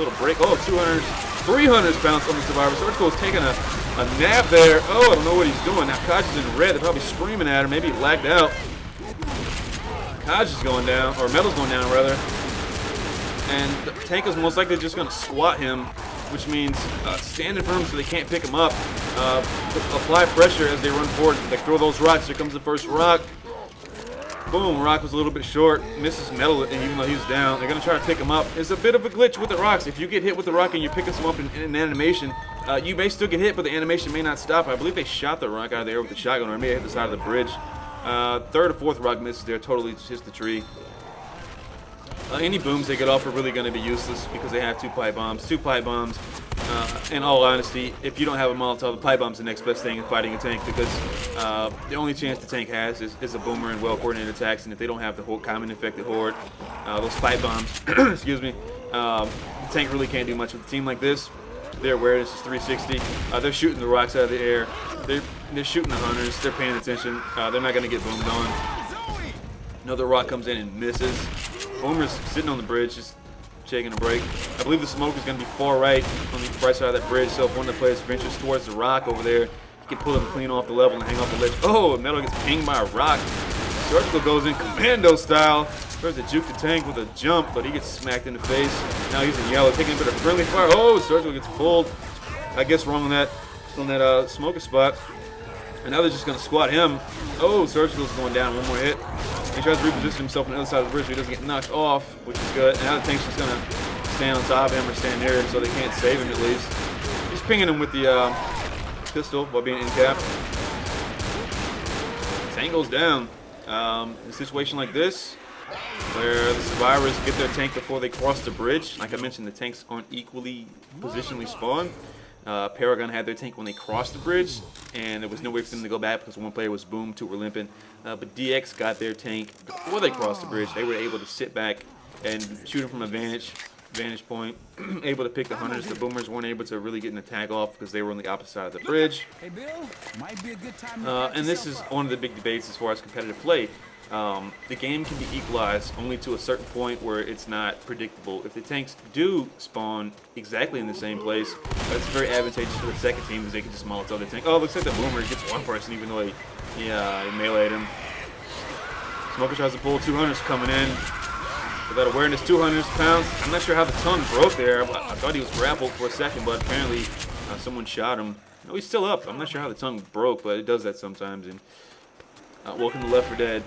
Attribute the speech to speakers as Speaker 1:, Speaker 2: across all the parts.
Speaker 1: little break. Oh, 200s, 300s bounce on the Survivor. Surgical's taking a nap there. Oh, I don't know what he's doing. Now Kaj is in red. They're probably screaming at him. Maybe he lagged out. Kaj is going down, or Metal's going down rather. And the tank is most likely just going to squat him, which means standing firm so they can't pick him up. Apply pressure as they run forward. They throw those rocks. Here comes the first rock. Boom, rock was a little bit short. Misses Metal, and even though he's down, they're going to try to pick him up. It's a bit of a glitch with the rocks. If you get hit with the rock and you're picking some up in an animation, you may still get hit, but the animation may not stop. I believe they shot the rock out of the air with the shotgun, or it may have hit the side of the bridge. Third or fourth rock misses there, totally just the tree. Any booms they get off are really going to be useless because they have 2 pipe bombs. 2 pipe bombs, in all honesty, if you don't have a Molotov, a pipe bomb's the next best thing in fighting a tank because the only chance the tank has is a boomer and well-coordinated attacks, and if they don't have the whole common infected horde, those pipe bombs, excuse me, the tank really can't do much with a team like this. Their awareness is 360. They're shooting the rocks out of the air. They're shooting the hunters. They're paying attention. They're not going to get boomed on. Another rock comes in and misses. Boomer's sitting on the bridge, just taking a break. I believe the smoke is going to be far right on the right side of that bridge, so if one of the players ventures towards the rock over there, he can pull him clean off the level and hang off the ledge. Oh, Metal gets pinged by a rock. Surgical goes in commando style. There's a juke the tank with a jump, but he gets smacked in the face. Now he's in yellow, taking a bit of friendly fire. Oh, Surgical gets pulled. I guess wrong on that smoker spot. And now they're just going to squat him. Oh, Surgical's going down. One more hit. He tries to reposition himself on the other side of the bridge so he doesn't get knocked off, which is good. And now the tank's just going to stand on top of him or stand near him so they can't save him at least. He's pinging him with the pistol while being in cap. Tank goes down. In a situation like this, where the survivors get their tank before they cross the bridge, like I mentioned, the tanks aren't equally positionally spawned. Paragon had their tank when they crossed the bridge, and there was no way for them to go back because one player was boomed, 2 were limping. But DX got their tank before they crossed the bridge. They were able to sit back and shoot him from a vantage point, able to pick the hunters. The boomers weren't able to really get an attack off because they were on the opposite side of the bridge.
Speaker 2: Hey Bill, might be a good time
Speaker 1: And this is one of the big debates as far as competitive play. The game can be equalized only to a certain point where it's not predictable. If the tanks do spawn exactly in the same place, that's very advantageous for the second team because they can just Molotov the tank. Oh, looks like the boomer gets one person even though he meleeed him. Smoker tries to pull. 200s coming in. With that awareness, 200s pounds. I'm not sure how the tongue broke there. I thought he was grappled for a second, but apparently someone shot him. No, he's still up. I'm not sure how the tongue broke, but it does that sometimes. And welcome to Left 4 Dead,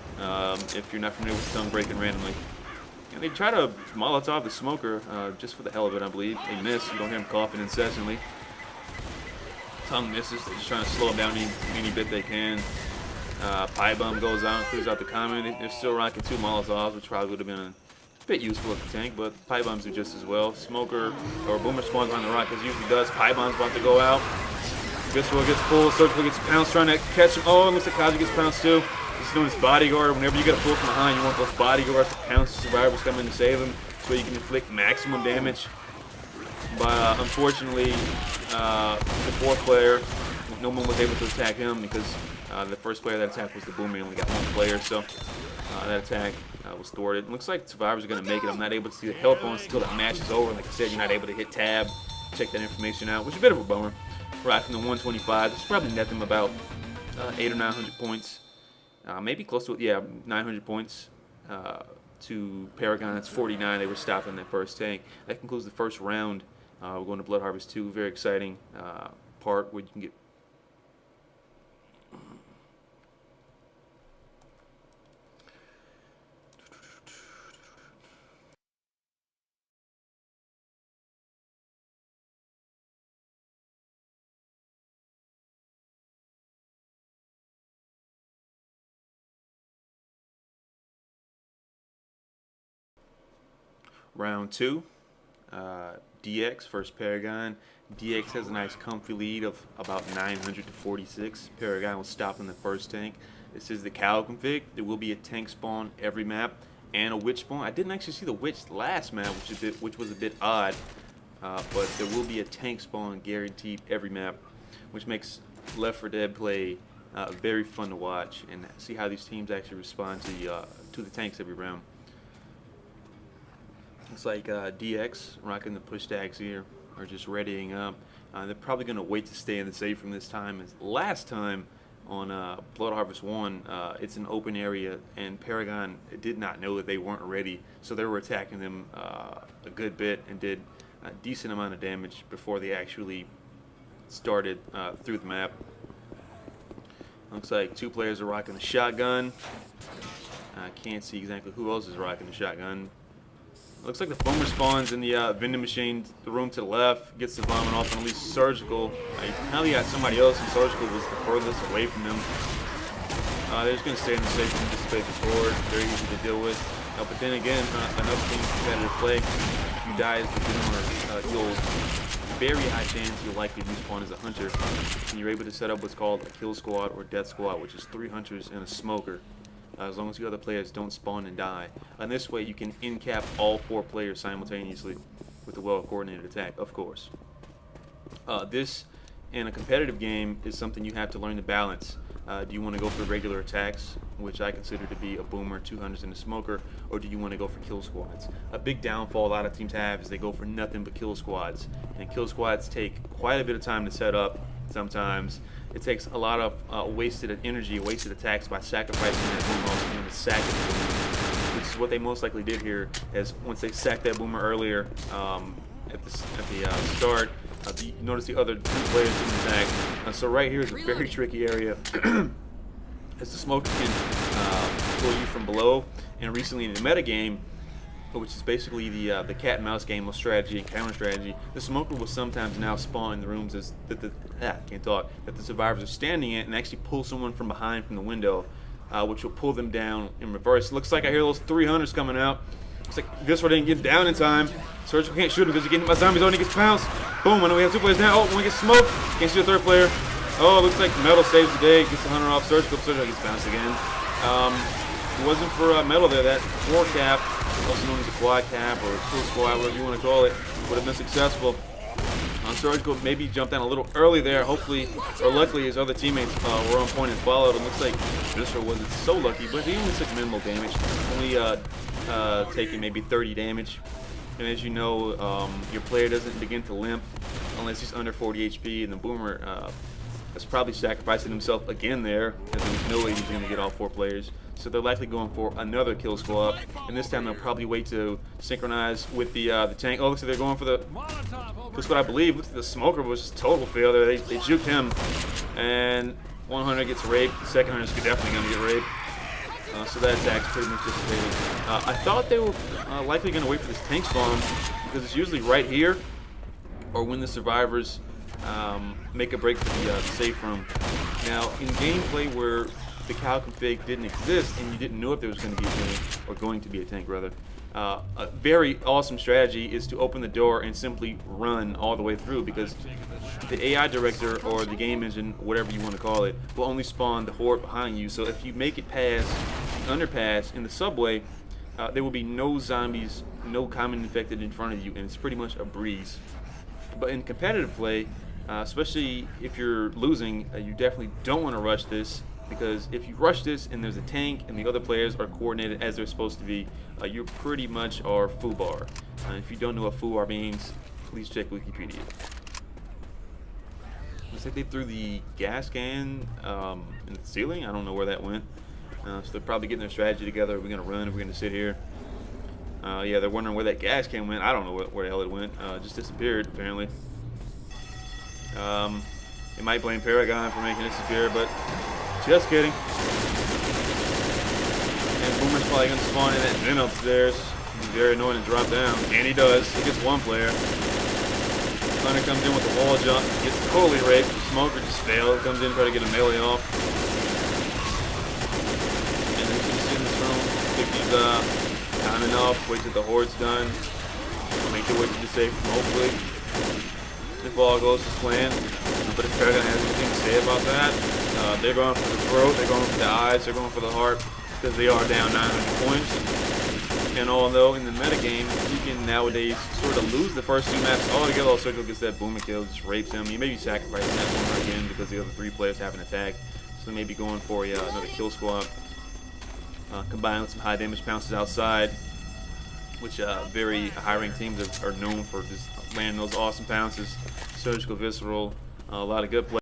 Speaker 1: if you're not familiar with tongue breaking randomly. And they try to Molotov the smoker just for the hell of it, I believe. They miss. You don't hear him coughing incessantly. Tongue misses. They're just trying to slow him down any bit they can. Pipe bomb goes out and clears out the comment. They're still rocking 2 Molotovs, which probably would have been a bit useful at the tank, but pipe bombs do just as well. Smoker or boomer spawns on the rock as usually does. Pipe bomb's about to go out. Visceral gets pulled. Surgical gets pounced trying to catch him. Oh, it looks like Kaji gets pounced too. He's doing his bodyguard. Whenever you get a pull from behind, you want those bodyguards to pounce. The survivors come in to save them so you can inflict maximum damage. But unfortunately, the 4th player, no one was able to attack him because the first player that attacked was the boomer. He only got 1 player, so that attack was thwarted. It looks like the survivors are going to make it. I'm not able to see the health bonus until that match is over. Like I said, you're not able to hit tab, check that information out, which is a bit of a bummer. Rocking the 125. This probably net them about 800 or 900 points. Maybe close to, 900 points to Paragon. That's 49. They were stopped on that first tank. That concludes the first round. We're going to Blood Harvest 2. Very exciting part where you can get round 2. DX versus Paragon. DX has a nice comfy lead of about 900 to 46. Paragon was stopped in the first tank. This is the cow config. There will be a tank spawn every map and a witch spawn. I didn't actually see the witch last map, which was a bit odd. But there will be a tank spawn guaranteed every map, which makes Left 4 Dead play very fun to watch and see how these teams actually respond to the tanks every round. Looks like DX rocking the push tags here, or just readying up. They're probably going to wait to stay in the safe from this time. As last time on Blood Harvest 1, it's an open area, and Paragon did not know that they weren't ready, so they were attacking them a good bit and did a decent amount of damage before they actually started through the map. Looks like 2 players are rocking the shotgun. I can't see exactly who else is rocking the shotgun. Looks like the boomer spawns in the vending machine, the room to the left, gets the vomit off, and at least Surgical. You finally got somebody else, and Surgical was the furthest away from them. They're just going to stay in the safe and dissipate the sword. Very easy to deal with. But then again, another thing competitive play, if you die as the boomer, you'll very high chance you'll likely respawn as a hunter. And you're able to set up what's called a kill squad or death squad, which is 3 hunters and a smoker. As long as the other players don't spawn and die. And this way you can in-cap all 4 players simultaneously with a well-coordinated attack, of course. This, in a competitive game, is something you have to learn to balance. Do you want to go for regular attacks, which I consider to be a boomer, 2 hunters, and a smoker, or do you want to go for kill squads? A big downfall a lot of teams have is they go for nothing but kill squads. And kill squads take quite a bit of time to set up sometimes. It takes a lot of wasted energy, wasted attacks by sacrificing that boomer also doing the sack, which is what they most likely did here. As once they sacked that boomer earlier at the start, you notice the other 2 players didn't attack. So right here is a very tricky area, as the smoker can pull you from below. And recently in the meta game, which is basically the cat and mouse game of strategy and counter strategy, the smoker will sometimes now spawn in the rooms that the survivors are standing in, and actually pull someone from behind from the window, which will pull them down in reverse. Looks like I hear those 3 hunters coming out. Looks like Visceral didn't get down in time. Surgical can't shoot him because he's getting hit by zombies. Oh, and he gets pounced. Boom, I know we have 2 players now. Oh, one gets smoked. Can't see the 3rd player. Oh, looks like Metal saves the day. Gets the hunter off. Surgical gets bounced again. If it wasn't for Metal there, that 4 cap, also known as a quad cap or a kill squad, whatever you want to call it, would have been successful. Surgical maybe jumped down a little early there. Hopefully, or luckily, his other teammates were on point and followed. It looks like Visceral wasn't so lucky, but he only took minimal damage. Only taking maybe 30 damage. And as you know, your player doesn't begin to limp unless he's under 40 HP, and the boomer is probably sacrificing himself again there, as there's no way he's going to get all 4 players. So they're likely going for another kill squad, and this time they'll probably wait to synchronize with the tank. Oh, looks like they're going for the kill squad, I believe. Looks like the smoker was just total failure. They juked him, and 1 hunter gets raped. The 2nd hunter is definitely going to get raped. So that attack's pretty much dissipated. I thought they were likely going to wait for this tank spawn, because it's usually right here, or when the survivors make a break for the safe room. Now, in gameplay where the cow config didn't exist and you didn't know if there was going to be a tank, or going to be a tank rather, a very awesome strategy is to open the door and simply run all the way through, because the AI director or the game engine, whatever you want to call it, will only spawn the horde behind you. So if you make it past the underpass in the subway, there will be no zombies, no common infected in front of you, and it's pretty much a breeze. But in competitive play, especially if you're losing, you definitely don't want to rush this, because if you rush this and there's a tank and the other players are coordinated as they're supposed to be, you pretty much are foobar. If you don't know what foobar means, please check Wikipedia. Looks like they threw the gas can in the ceiling. I don't know where that went. So they're probably getting their strategy together. Are we going to run? Are we going to sit here? Yeah, they're wondering where that gas can went. I don't know where the hell it went. It just disappeared, apparently. They might blame Paragon for making it disappear, but just kidding. And Boomer's probably going to spawn in that vent upstairs. He's very annoying to drop down. And he does. He gets 1 player. Hunter comes in with the wall jump. Gets totally raped. The smoker just failed. Comes in to try to get a melee off. And then you can see in this room, pick these timing off. Wait till the horde's done. Make their way to the safe room, hopefully. If all goes as planned. But if Paragon has anything to say about that, they're going for the throat, they're going for the eyes, they're going for the heart, because they are down 900 points. And although in the metagame, you can nowadays sort of lose the first 2 maps altogether, all Circle gets that boomer kill, just rapes him. You may be sacrificing that boomer again because the other 3 players haven't attacked. So maybe going for another kill squad. Combined with some high damage pounces outside. which very high-ranked teams are known for just landing those awesome pounces. Surgical, visceral, a lot of good play.